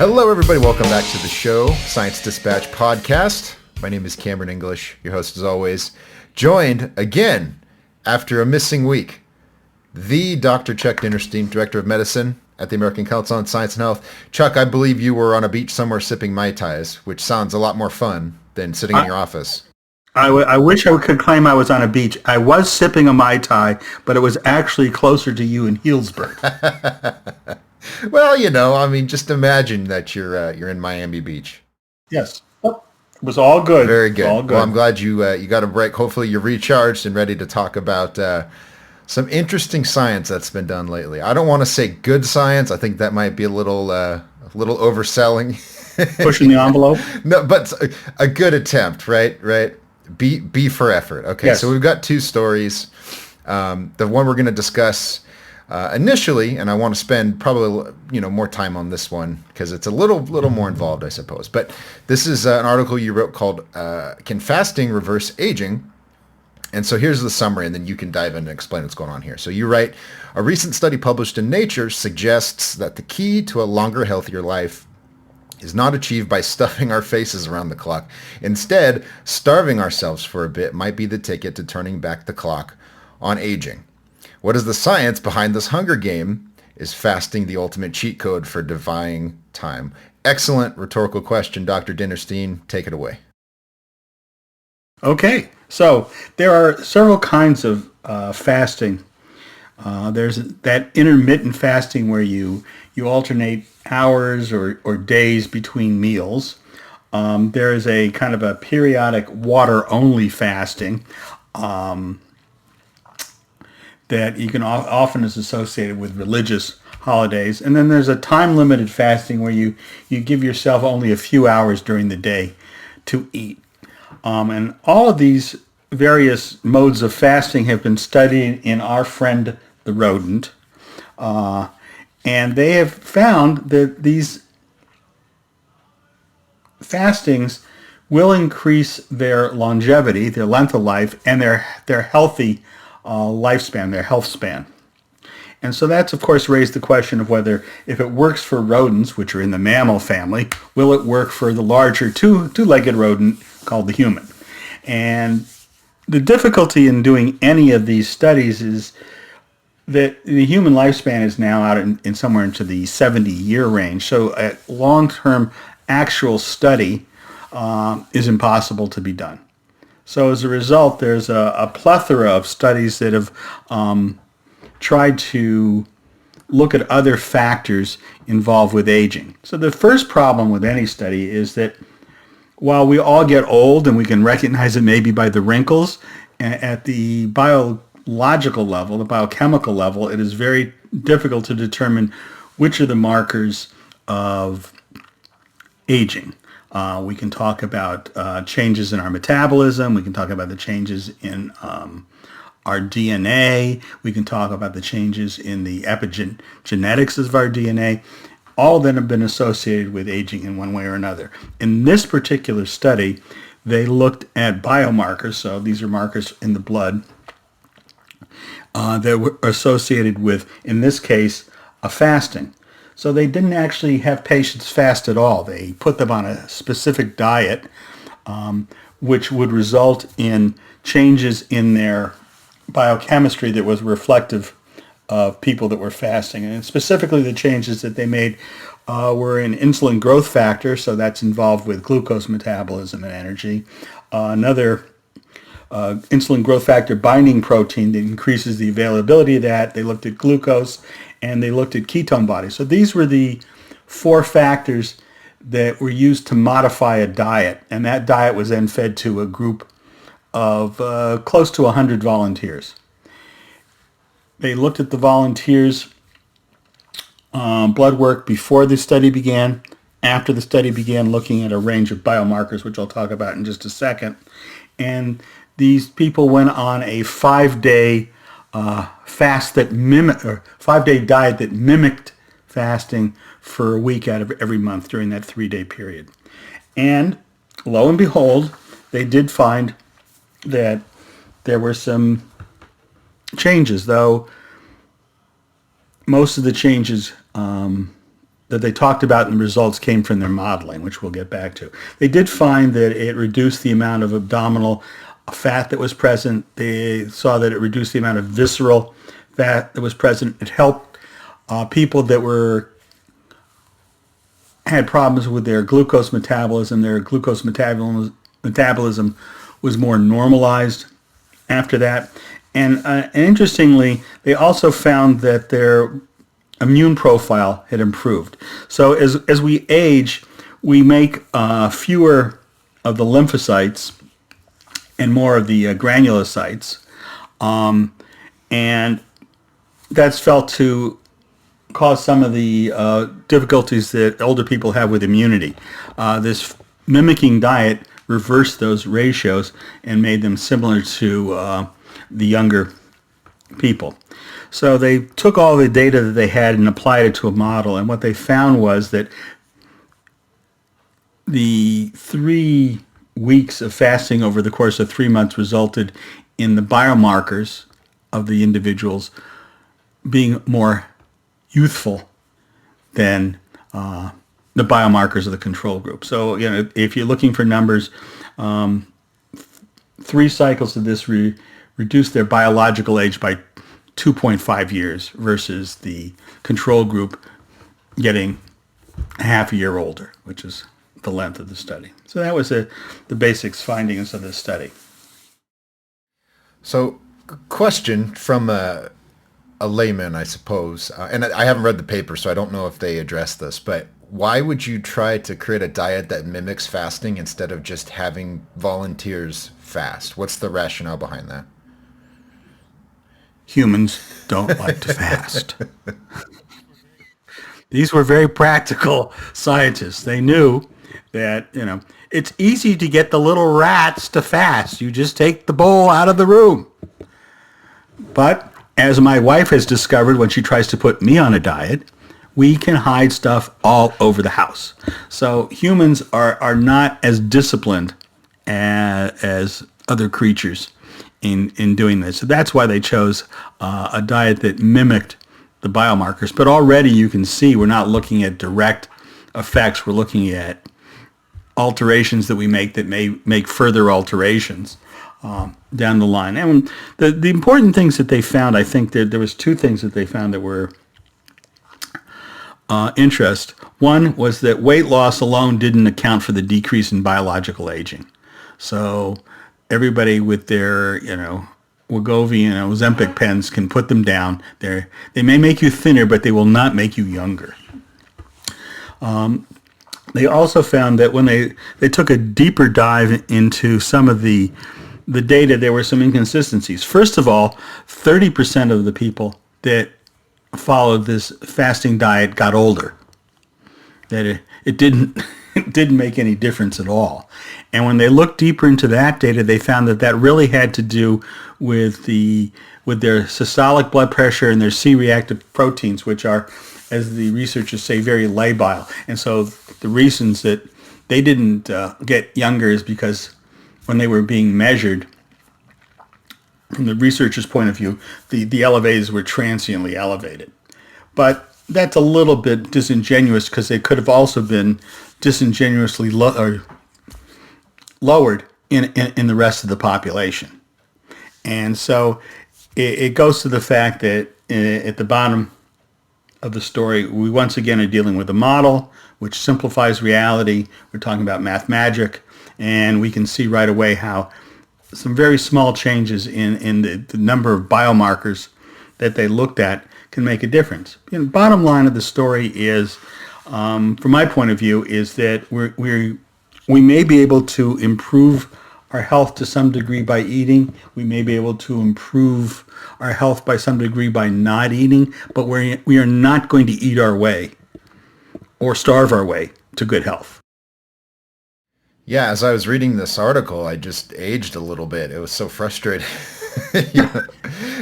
Hello, everybody. Welcome back to the show, Science Dispatch Podcast. My name is Cameron English, your host as always. Joined again after a missing week, the Dr. Chuck Dinnerstein, Director of Medicine at the American Council on Science and Health. Chuck, I believe you were on a beach somewhere sipping Mai Tais, which sounds a lot more fun than sitting in your office. I wish I could claim I was on a beach. I was sipping a Mai Tai, but it was actually closer to you in Healdsburg. Well, just imagine that you're in Miami Beach. Yes. It was all good. Very good. All good. Well, I'm glad you got a break. Hopefully you're recharged and ready to talk about some interesting science that's been done lately. I don't want to say good science. I think that might be a little overselling. Pushing the envelope. No, but a good attempt, right? B for effort. Okay, yes. So we've got two stories. The one we're going to discuss initially, and I want to spend probably more time on this one because it's a little more involved, I suppose. But this is an article you wrote called "Can Fasting Reverse Aging?" And so here's the summary, and then you can dive in and explain what's going on here. So you write, a recent study published in Nature suggests that the key to a longer, healthier life is not achieved by stuffing our faces around the clock. Instead, starving ourselves for a bit might be the ticket to turning back the clock on aging. What is the science behind this hunger game? Is fasting the ultimate cheat code for defying time? Excellent rhetorical question, Dr. Dinnerstein. Take it away. Okay, so there are several kinds of fasting. There's that intermittent fasting where you alternate hours or days between meals. There is a kind of a periodic water-only fasting that you can often is associated with religious holidays. And then there's a time-limited fasting where you give yourself only a few hours during the day to eat. And all of these various modes of fasting have been studied in Our Friend the Rodent. And they have found that these fastings will increase their longevity, their length of life, and their healthy lifespan, their health span. And so that's, of course, raised the question of whether, if it works for rodents, which are in the mammal family, will it work for the larger two-legged rodent called the human? And the difficulty in doing any of these studies is that the human lifespan is now out in somewhere into the 70-year range. So a long-term actual study is impossible to be done. So as a result, there's a plethora of studies that have tried to look at other factors involved with aging. So the first problem with any study is that while we all get old and we can recognize it maybe by the wrinkles, at the biological level, the biochemical level, it is very difficult to determine which are the markers of aging. We can talk about changes in our metabolism. We can talk about the changes in our DNA. We can talk about the changes in the epigenetics of our DNA. All of them have been associated with aging in one way or another. In this particular study, they looked at biomarkers. So these are markers in the blood that were associated with, in this case, a fasting. So they didn't actually have patients fast at all. They put them on a specific diet, which would result in changes in their biochemistry that was reflective of people that were fasting. And specifically the changes that they made were in insulin growth factor, so that's involved with glucose metabolism and energy. Another insulin growth factor binding protein that increases the availability of that. They looked at glucose and they looked at ketone bodies. So these were the four factors that were used to modify a diet, and that diet was then fed to a group of close to 100 volunteers. They looked at the volunteers' blood work before the study began, after the study began, looking at a range of biomarkers, which I'll talk about in just a second. And these people went on a 5-day fast that mimicked, or 5-day diet that mimicked fasting for a week out of every month during that 3-day period. And lo and behold, they did find that there were some changes, though most of the changes that they talked about in the results came from their modeling, which we'll get back to. They did find that it reduced the amount of abdominal fat that was present. They saw that it reduced the amount of visceral fat that was present. It helped people that had problems with their glucose metabolism. Their glucose metabolism was more normalized after that. And interestingly, they also found that their immune profile had improved. So as we age, we make fewer of the lymphocytes and more of the granulocytes. And that's felt to cause some of the difficulties that older people have with immunity. This mimicking diet reversed those ratios and made them similar to the younger people. So they took all the data that they had and applied it to a model, and what they found was that the 3 weeks of fasting over the course of 3 months resulted in the biomarkers of the individuals being more youthful than the biomarkers of the control group. So, if you're looking for numbers, 3 cycles of this reduced their biological age by 2.5 years versus the control group getting half a year older, which is the length of the study. So that was the basics findings of the study. So, question from a layman, I suppose, and I haven't read the paper, so I don't know if they address this, but why would you try to create a diet that mimics fasting instead of just having volunteers fast? What's the rationale behind that? Humans don't like to fast. These were very practical scientists. They knew that, it's easy to get the little rats to fast. You just take the bowl out of the room. But as my wife has discovered when she tries to put me on a diet, we can hide stuff all over the house. So humans are not as disciplined as other creatures in doing this. So that's why they chose a diet that mimicked the biomarkers. But already you can see we're not looking at direct effects. We're looking at alterations that we make that may make further alterations down the line. And the important things that they found, I think that there was 2 things that they found that were interest. One was that weight loss alone didn't account for the decrease in biological aging. So everybody with their, Wegovy and Ozempic pens can put them down. They may make you thinner, but they will not make you younger. They also found that when they took a deeper dive into some of the data, there were some inconsistencies. First of all, 30% of the people that followed this fasting diet got older. That it didn't make any difference at all. And when they looked deeper into that data, they found that really had to do with their systolic blood pressure and their C-reactive proteins, which are, as the researchers say, very labile. And so the reasons that they didn't get younger is because when they were being measured, from the researchers' point of view, the elevators were transiently elevated. But that's a little bit disingenuous because they could have also been disingenuously lowered in the rest of the population. And so it goes to the fact that at the bottom of the story, we once again are dealing with a model which simplifies reality. We're talking about math magic, and we can see right away how some very small changes in the number of biomarkers that they looked at can make a difference. Bottom line of the story is, from my point of view, is that we may be able to improve our health to some degree by eating. We may be able to improve our health by some degree by not eating, but we are not going to eat our way or starve our way to good health. Yeah, as I was reading this article, I just aged a little bit. It was so frustrating.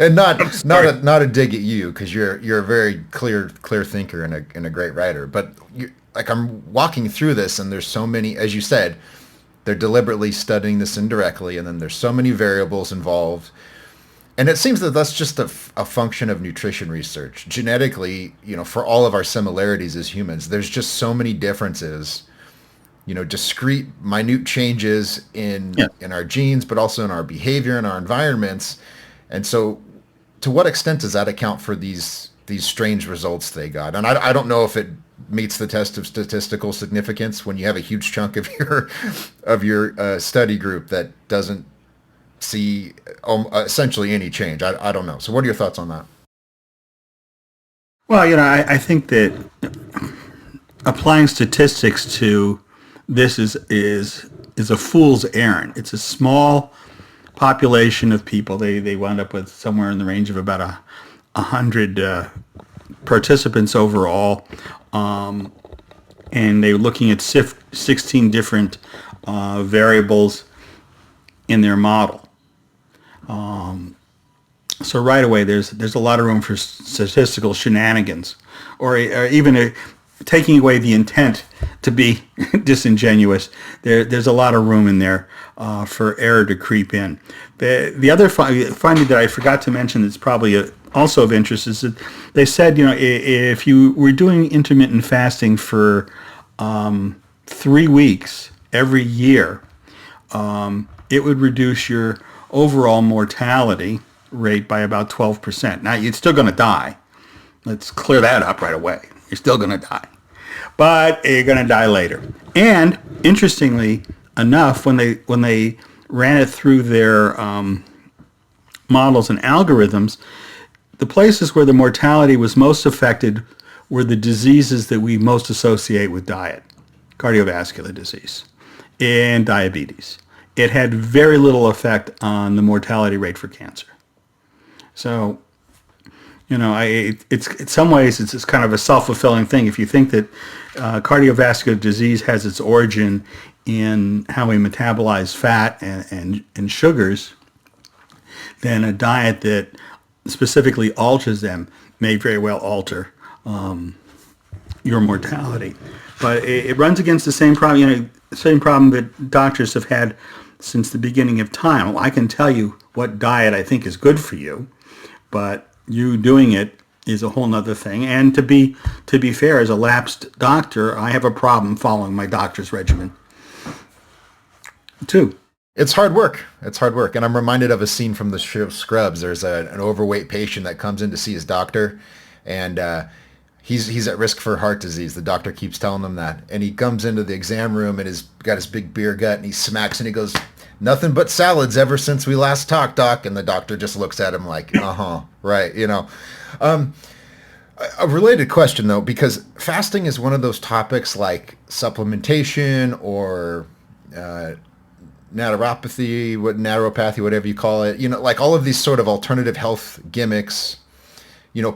And not a dig at you, because you're a very clear thinker and a great writer. But I'm walking through this, and there's so many, as you said, they're deliberately studying this indirectly, and then there's so many variables involved. And it seems that that's just a function of nutrition research. Genetically, for all of our similarities as humans, there's just so many differences, discrete, minute changes Yeah. in our genes, but also in our behavior and our environments. And so, to what extent does that account for these strange results they got? And I don't know if it meets the test of statistical significance when you have a huge chunk of your study group that doesn't see essentially any change. I don't know. So what are your thoughts on that? Well, I think that applying statistics to this is a fool's errand. It's a small population of people. They wound up with somewhere in the range of about 100 participants overall, and they're looking at 16 different variables in their model. So right away, there's a lot of room for statistical shenanigans, or even taking away the intent to be disingenuous. There's a lot of room in there for error to creep in. The other finding that I forgot to mention that's probably also of interest is that they said, if you were doing intermittent fasting for 3 weeks every year, it would reduce your overall mortality rate by about 12%. Now, you're still going to die. Let's clear that up right away. You're still going to die. But you're going to die later. And interestingly enough, when they ran it through their models and algorithms, the places where the mortality was most affected were the diseases that we most associate with diet: cardiovascular disease and diabetes. It had very little effect on the mortality rate for cancer. So, it's in some ways it's kind of a self-fulfilling thing. If you think that cardiovascular disease has its origin in how we metabolize fat and sugars, then a diet that specifically alters them may very well alter your mortality. But it runs against the same problem, same problem that doctors have had since the beginning of time. Well, I can tell you what diet I think is good for you, but you doing it is a whole nother thing. And to be fair, as a lapsed doctor, I have a problem following my doctor's regimen too. It's hard work. It's hard work. And I'm reminded of a scene from the show Scrubs. There's an overweight patient that comes in to see his doctor, and he's at risk for heart disease. The doctor keeps telling him that. And he comes into the exam room and he's got his big beer gut, and he smacks and he goes, "Nothing but salads ever since we last talked, doc." And the doctor just looks at him like, right, A related question, though, because fasting is one of those topics like supplementation or naturopathy, whatever you call it, like all of these sort of alternative health gimmicks.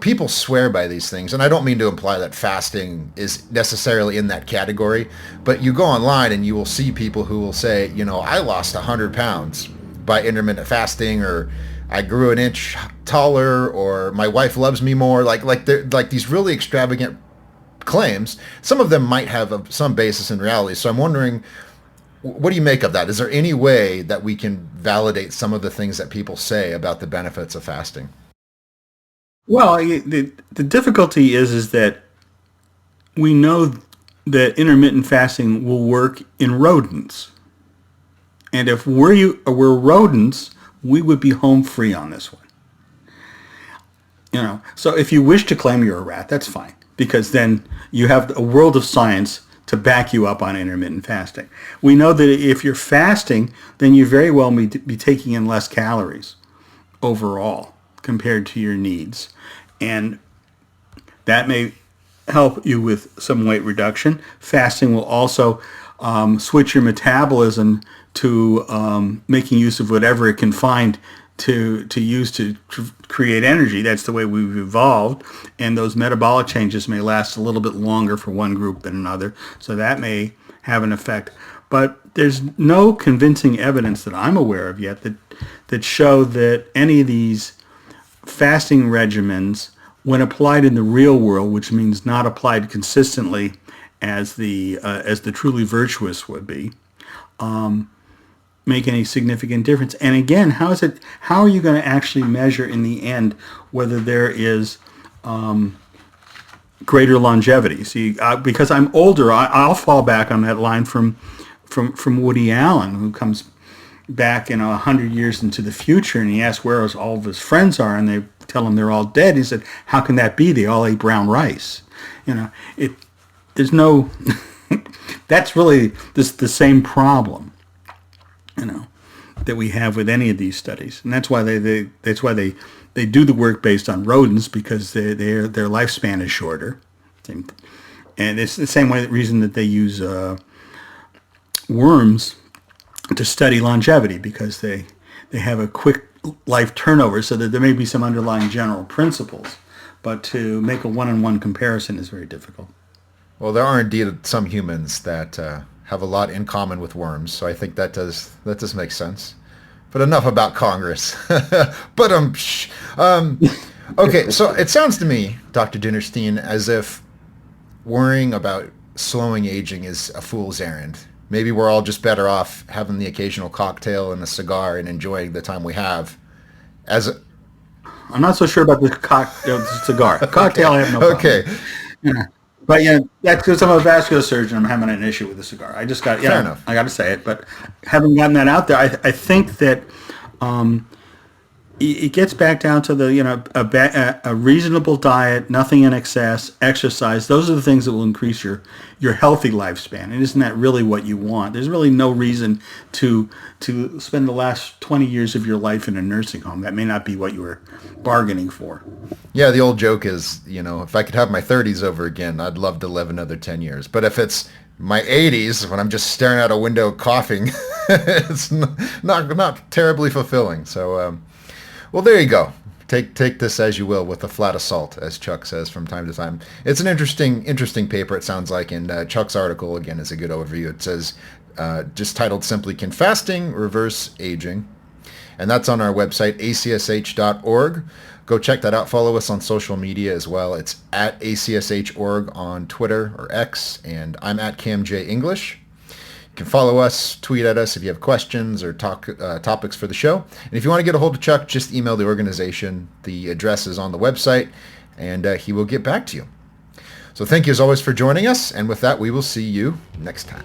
People swear by these things, and I don't mean to imply that fasting is necessarily in that category, but you go online and you will see people who will say, I lost 100 pounds by intermittent fasting, or I grew an inch taller, or my wife loves me more. Like these really extravagant claims. Some of them might have some basis in reality. So I'm wondering, what do you make of that? Is there any way that we can validate some of the things that people say about the benefits of fasting? Well, the difficulty is that we know that intermittent fasting will work in rodents. And if we're rodents, we would be home free on this one. So if you wish to claim you're a rat, that's fine, because then you have a world of science to back you up on intermittent fasting. We know that if you're fasting, then you very well may be taking in less calories overall compared to your needs. And that may help you with some weight reduction. Fasting will also switch your metabolism to making use of whatever it can find to use to create energy. That's the way we've evolved. And those metabolic changes may last a little bit longer for one group than another. So that may have an effect. But there's no convincing evidence that I'm aware of yet that show that any of these fasting regimens, when applied in the real world, which means not applied consistently as the truly virtuous would be, make any significant difference. And again, how are you going to actually measure in the end whether there is greater longevity? See, because I'm older, I'll fall back on that line from Woody Allen, who comes back 100 years into the future, and he asks where all of his friends are, and they tell him they're all dead. He said, "How can that be? They all ate brown rice." There's no. That's really the same problem, that we have with any of these studies, and that's why they do the work based on rodents, because their lifespan is shorter, and it's the same reason that they use worms to study longevity, because they have a quick life turnover, so that there may be some underlying general principles, but to make a one-on-one comparison is very difficult. Well, there are indeed some humans that have a lot in common with worms, so I think that does make sense. But enough about Congress. But okay, so it sounds to me, Dr. Dinnerstein, as if worrying about slowing aging is a fool's errand. Maybe we're all just better off having the occasional cocktail and a cigar and enjoying the time we have. I'm not so sure about the cigar. Cocktail, I have no problem. Okay. Yeah. But that's because I'm a vascular surgeon. I'm having an issue with the cigar. I just got, Fair enough. I got to say it. But having gotten that out there, I think that it gets back down to a reasonable diet, nothing in excess, exercise. Those are the things that will increase your healthy lifespan. And isn't that really what you want? There's really no reason to spend the last 20 years of your life in a nursing home. That may not be what you were bargaining for. Yeah, the old joke is, if I could have my 30s over again, I'd love to live another 10 years. But if it's my 80s, when I'm just staring out a window coughing, it's not terribly fulfilling. So, well, there you go. Take this as you will, with a flat of salt, as Chuck says from time to time. It's an interesting paper, it sounds like, and Chuck's article, again, is a good overview. It says, just titled simply, "Can Fasting Reverse Aging?" And that's on our website, acsh.org. Go check that out. Follow us on social media as well. It's at ACSH.org on Twitter or X, and I'm at CamJEnglish. You can follow us, tweet at us if you have questions or topics for the show. And if you want to get a hold of Chuck, just email the organization. The address is on the website, and he will get back to you. So thank you as always for joining us, and with that, we will see you next time.